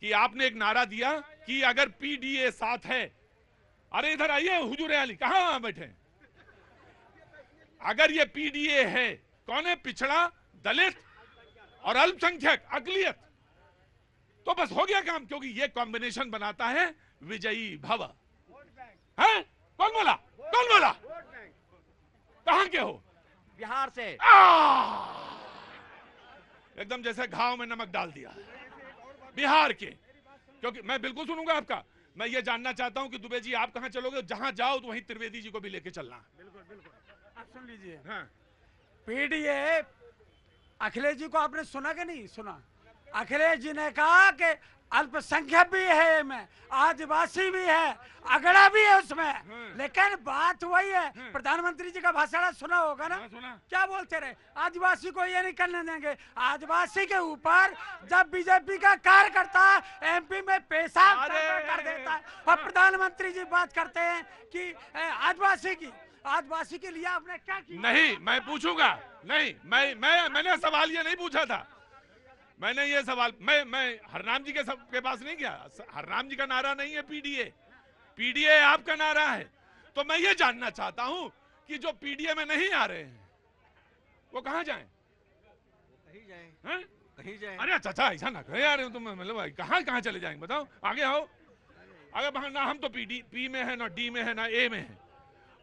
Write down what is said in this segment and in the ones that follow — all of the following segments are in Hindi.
कि आपने एक नारा दिया कि अगर पीडीए साथ है, अरे इधर आइए हुजूर अली, कहां बैठे? अगर ये पीडीए है, कौन है? पिछड़ा, दलित और अल्पसंख्यक, अकलियत, तो बस हो गया काम, क्योंकि ये कॉम्बिनेशन बनाता है विजयी भव। है? कौन बोला? कौन बोला? कहां के हो? बिहार से। एकदम जैसे घाव में नमक डाल दिया। बिहार के, क्योंकि मैं बिल्कुल सुनूंगा आपका। मैं ये जानना चाहता हूं कि दुबे जी आप कहां चलोगे? जहां जाओ तो वहीं त्रिवेदी जी को भी लेके चलना। बिल्कुल बिल्कुल। आप सुन लीजिए, हाँ। पीडीए, अखिलेश जी को आपने सुना कि नहीं सुना? अखिलेश जी ने कहा कि अल्पसंख्यक भी है में, आदिवासी भी है, अगड़ा भी है उसमें, लेकिन बात वही है, प्रधानमंत्री जी का भाषण सुना होगा ना? सुना। क्या बोलते रहे? आदिवासी को ये नहीं करने देंगे। आदिवासी के ऊपर जब बीजेपी का कार्यकर्ता एमपी में पेशाब कर देता है और प्रधानमंत्री जी बात करते हैं कि आदिवासी के लिए आपने क्या किया? नहीं, मैं पूछूंगा। नहीं, मैंने सवाल ये नहीं पूछा था। मैंने ये सवाल मैं हरनाम जी के पास नहीं गया। हरनाम जी का नारा नहीं है पीडीए, पीडीए आपका नारा है। तो मैं ये जानना चाहता हूं कि जो पीडीए में नहीं आ रहे हैं वो कहां जाएं? कहीं जाए, हैं? कहीं जाए। अरे चाचा ऐसा ना कहे यार, तुम मतलब कहां चले जाएंगे? बताओ, आगे आओ। अगर ना हम तो पी में है, ना डी में है, ना ए में है।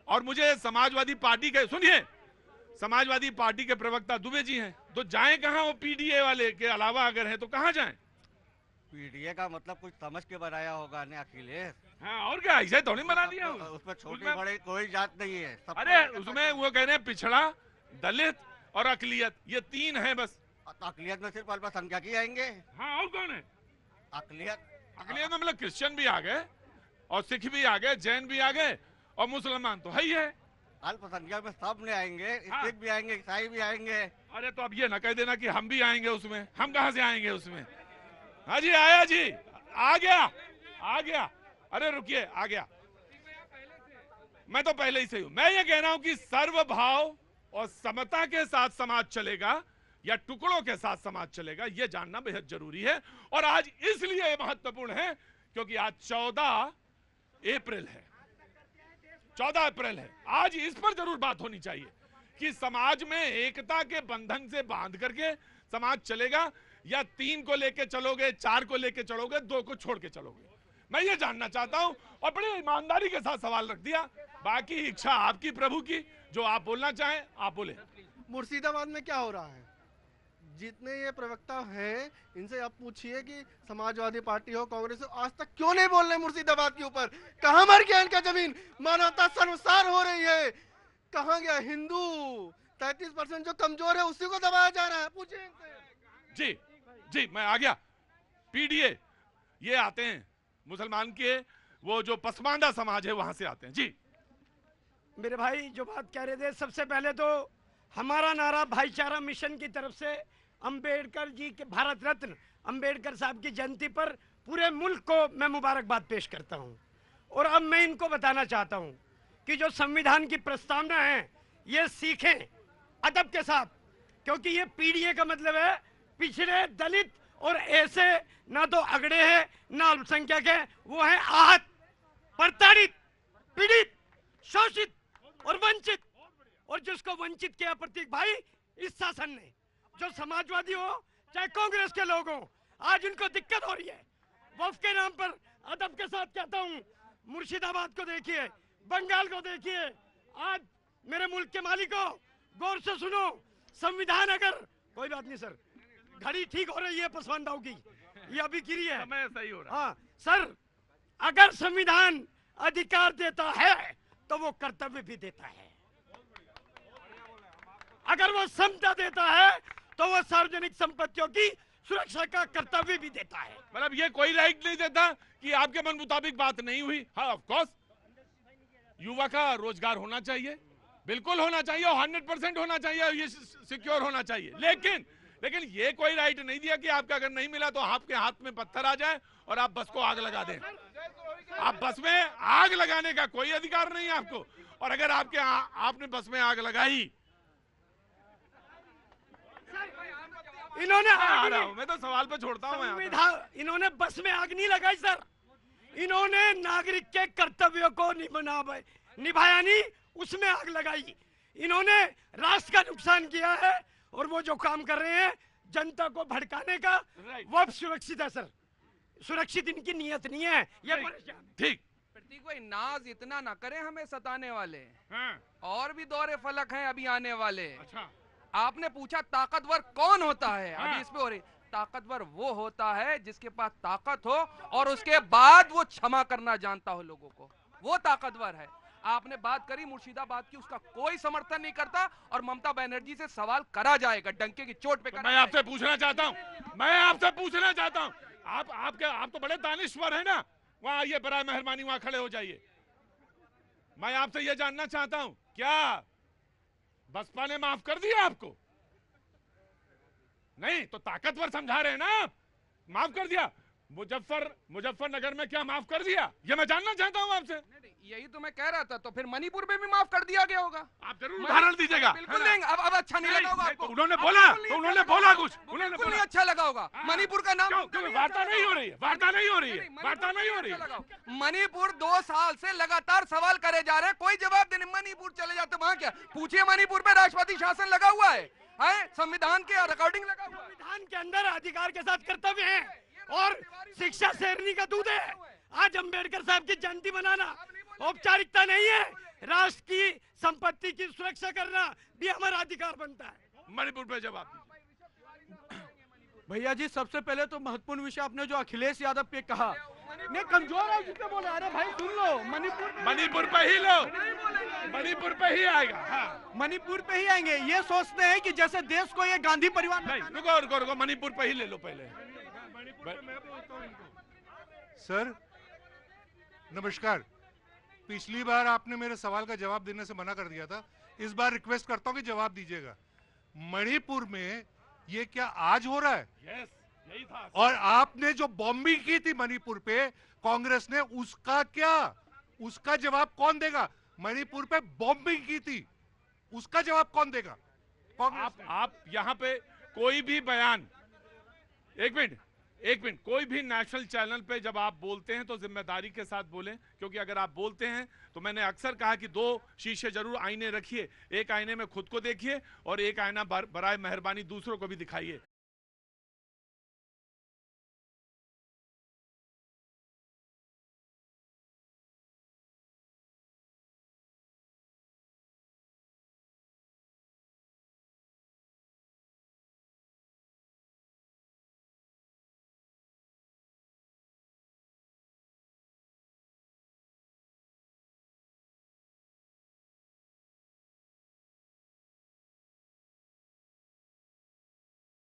और मुझे समाजवादी पार्टी के, सुनिए, समाजवादी पार्टी के प्रवक्ता दुबे जी हैं, तो जाएं कहां? वो पीडीए वाले के अलावा अगर है तो कहां जाएं? पीडीए का मतलब कुछ समझ के बनाया होगा ने अखिलेश। हाँ, और क्या, ऐसे थोड़ी बना दिया उसमें छोटे बड़े कोई जात नहीं है। अरे उसमें वो कह रहे हैं पिछड़ा, दलित और अकलियत, ये तीन है बस। अकलियत में सिर्फ अल्पसंख्यक ही आएंगे। हाँ, और कौन है? अकलियत में मतलब क्रिश्चियन भी आ गए और सिख भी आ गए, जैन भी आ गए और मुसलमान तो है ही है। अल्पसंख्यक में सब ने आएंगे, सिख भी आएंगे, ईसाई भी आएंगे। अरे तो अब ये ना कह देना कि हम भी आएंगे उसमें। हम कहां से आएंगे उसमें? हाँ जी, आया जी, आ गया। अरे रुकिए, आ गया। मैं तो पहले ही से हूं। मैं ये कह रहा हूं कि सर्वभाव और समता के साथ समाज चलेगा या टुकड़ों के साथ समाज चलेगा, यह जानना बेहद जरूरी है। और आज इसलिए महत्वपूर्ण है क्योंकि आज 14 अप्रैल है। 14 अप्रैल है। आज इस पर जरूर बात होनी चाहिए कि समाज में एकता के बंधन से बांध करके समाज चलेगा या 3 को लेके चलोगे, 4 को लेके चलोगे, 2 को छोड़ के चलोगे। मैं ये जानना चाहता हूं और बड़ी ईमानदारी के साथ सवाल रख दिया। बाकी इच्छा आपकी प्रभु की, जो आप बोलना चाहें आप बोले। मुर्शिदाबाद में क्या हो रहा है? जितने ये प्रवक्ता हैं इनसे आप पूछिए कि समाजवादी पार्टी हो, कांग्रेस हो, आज तक क्यों नहीं बोल रहे मुर्शिदाबाद के ऊपर? कहां मर गया इनका जमीन? मानवता सर्वसार हो रही है, कहां गया हिंदू? 33% जो कमजोर है उसी को दबाया जा रहा है। पूछिए इनसे। जी, मैं आ गया। पीडीए ये आते हैं मुसलमान के, वो जो पसमानदा समाज है वहां से आते हैं। जी मेरे भाई जो बात कह रहे थे, सबसे पहले तो हमारा नारा भाईचारा मिशन की तरफ से अंबेडकर जी के, भारत रत्न अंबेडकर साहब की जयंती पर पूरे मुल्क को मैं मुबारकबाद पेश करता हूं। और अब मैं इनको बताना चाहता हूं कि जो संविधान की प्रस्तावना है ये सीखें अदब के साथ, क्योंकि ये पीडीए का मतलब है पिछड़े, दलित और ऐसे ना तो अगड़े हैं ना अल्पसंख्यक है, वो है आहत, प्रताड़ित, पीड़ित, शोषित और वंचित। और जिसको वंचित किया प्रतीक भाई इस शासन ने, जो समाजवादी हो चाहे कांग्रेस के लोग हो, आज उनको दिक्कत हो रही है। वक्फ के नाम पर अदब के साथ कहता हूं, मुर्शिदाबाद को देखिए, बंगाल को देखिए। आज मेरे मुल्क के मालिकों गौर से सुनो, संविधान अगर, कोई बात नहीं सर, घड़ी ठीक हो रही है पसमानदाओं की, ये अभी गिरी है, समय सही हो रहा है। हाँ सर, अगर संविधान अधिकार देता है तो वो कर्तव्य भी देता है। अगर वो समता देता है तो वो सार्वजनिक संपत्तियों की सुरक्षा का कर्तव्य भी देता है। मतलब ये कोई राइट नहीं देता कि आपके मन मुताबिक बात नहीं हुई। हाँ ऑफ कोर्स, युवा का रोजगार होना चाहिए, बिल्कुल होना चाहिए, और 100% होना चाहिए, ये सिक्योर होना चाहिए। लेकिन ये कोई राइट नहीं दिया कि आपका अगर नहीं मिला तो आपके हाथ में पत्थर आ जाए और आप बस को आग लगा दें। आप बस में आग लगाने का कोई अधिकार नहीं है आपको। और अगर आपने बस में आग लगाई, इन्होंने आ रहा हूं, मैं तो सवाल पे छोड़ता हूं। संविधान, इन्होंने बस में आग नहीं लगाई सर, इन्होंने नागरिक के कर्तव्यों को निभाया नहीं, उसमें आग लगाई। इन्होंने राष्ट्र का नुकसान किया है और वो जो काम कर रहे हैं जनता को भड़काने का, वो अब सुरक्षित है सर, सुरक्षित इनकी नियत नहीं है ये परेशान। ठीक, प्रतीक भाई नाज इतना ना करें हमें सताने वाले, हाँ। और भी दौरे फलक हैं अभी आने वाले। अच्छा, आपने पूछा ताकतवर कौन होता है, हाँ। अभी इस पे हो रही, ताकतवर वो होता है जिसके पास ताकत हो और उसके बाद वो क्षमा करना जानता हो लोगों को, वो ताकतवर है। आपने बात करी मुर्शिदाबाद की, उसका कोई समर्थन नहीं करता और ममता बनर्जी से सवाल करा जाएगा, डंके की चोट पे तो करा मैं आपसे जाएगा। पूछना चाहता हूं, मैं आपसे पूछना चाहता हूं, आप तो बड़े दानिश्वर हैं ना, वहां आइए, बराए मेहरबानी वहां खड़े हो जाइए। मैं आपसे यह जानना चाहता हूं, क्या बसपा ने माफ कर दिया आपको? नहीं तो ताकतवर समझा रहे हैं ना आप, माफ कर दिया। मुजफ्फरनगर में क्या माफ कर दिया, ये मैं जानना चाहता हूं आपसे। यही तो मैं कह रहा था, तो फिर मणिपुर में भी माफ कर दिया गया होगा। आप जरूर उदाहरण दीजिएगा। बिल्कुल देंगे। अब अच्छा नहीं लगा होगा नहीं, आपको? तो उन्होंने बोला, तो उन्होंने बोला कुछ, उन्होंने बिल्कुल बोला नहीं अच्छा लगा होगा। मणिपुर का नाम क्यों वार्ता नहीं हो रही है, वार्ता नहीं हो रही है, वार्ता नहीं हो रही है। मणिपुर 2 साल से लगातार सवाल करे जा रहे हैं, कोई जवाब देने। मणिपुर चले जाते वहां क्या पूछिए, मणिपुर पे राष्ट्रपति शासन लगा हुआ है, संविधान के अकॉर्डिंग लगा हुआ है। संविधान के अंदर अधिकार के साथ कर्तव्य है और शिक्षा शेरनी का दूध है। आज अंबेडकर साहब की जयंती मनाना औपचारिकता नहीं है, राष्ट्र की संपत्ति की सुरक्षा करना भी हमारा अधिकार बनता है। मणिपुर पे जवाब दीजिए। भैया जी, सबसे पहले तो महत्वपूर्ण विषय आपने जो अखिलेश यादव पे कहा, नहीं कमजोर है जिससे बोला, अरे भाई सुन लो, मणिपुर पे ही लो, मणिपुर पे ही आएगा। हाँ। मणिपुर पे ही आएंगे। ये सोचते हैं कि जैसे देश को ये गांधी परिवार नहीं, रुको, मणिपुर पे ही ले लो पहले। सर नमस्कार, पिछली बार आपने मेरे सवाल का जवाब देने से मना कर दिया था, इस बार रिक्वेस्ट करता हूं कि जवाब दीजिएगा। मणिपुर में ये क्या आज हो रहा है? यस, यही था। और आपने जो बॉम्बिंग की थी मणिपुर पे कांग्रेस ने, उसका क्या, उसका जवाब कौन देगा? मणिपुर पे बॉम्बिंग की थी, उसका जवाब कौन देगा? आप यहाँ पे कोई भी बयान, एक मिनट, कोई भी नेशनल चैनल पे जब आप बोलते हैं तो जिम्मेदारी के साथ बोलें, क्योंकि अगर आप बोलते हैं तो मैंने अक्सर कहा कि 2 शीशे जरूर आईने रखिए, एक आईने में खुद को देखिए और एक आईना बराए मेहरबानी दूसरों को भी दिखाइए।